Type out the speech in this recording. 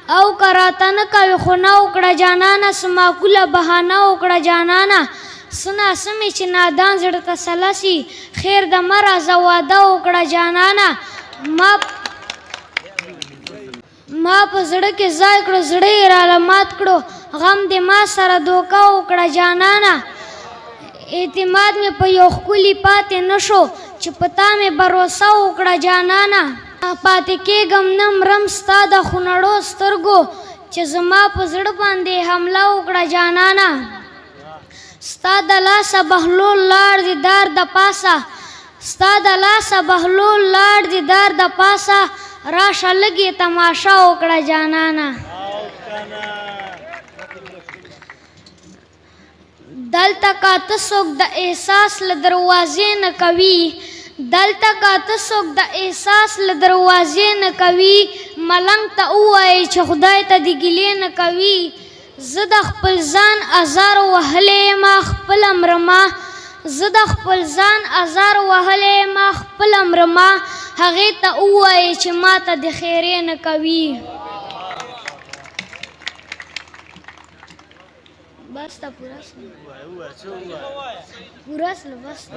او کراته نه کوي خو نه وکړه جانانه څه معقوله بهانه وکړه جانانه څه ناسمې چې نادان زړه ته سله سي خیر د مه راځه واده وکړه جانانه ما په زړه کې ځای کړو زړه یې راله مات کړو غم دې ما سره دوکه وکړه جانانه اعتماد مې په یو ښکلي پاتې نه شو چې په تا مې بروسه وکړه جانانه پاتې کېږم نه مرم ستا د خونړو سترګو چې زما په زړه باندې حمله وکړه جانانه ستا د لاسه بهلول لاړ دي دار د پاسه ستا د لاسه بهلول لاړ دي دار د پاسه راشه لږې تماشه وکړه جانانه دلته کا ته څوک د احساس له دروازې نه کوي دلته کا ته څوک د احساس له دروازې نه کوي ملنګ ته ووایې چې خدای ته دې ګیلې نه کوي زه د خپل ځان ازار وهلی یم خپله مرمه زه د خپل ځان ازار وهلی یم خپله مرمه هغې ته ووایې چې ما ته د خیرې نه کوي بس تا پورا سله پورا سله بس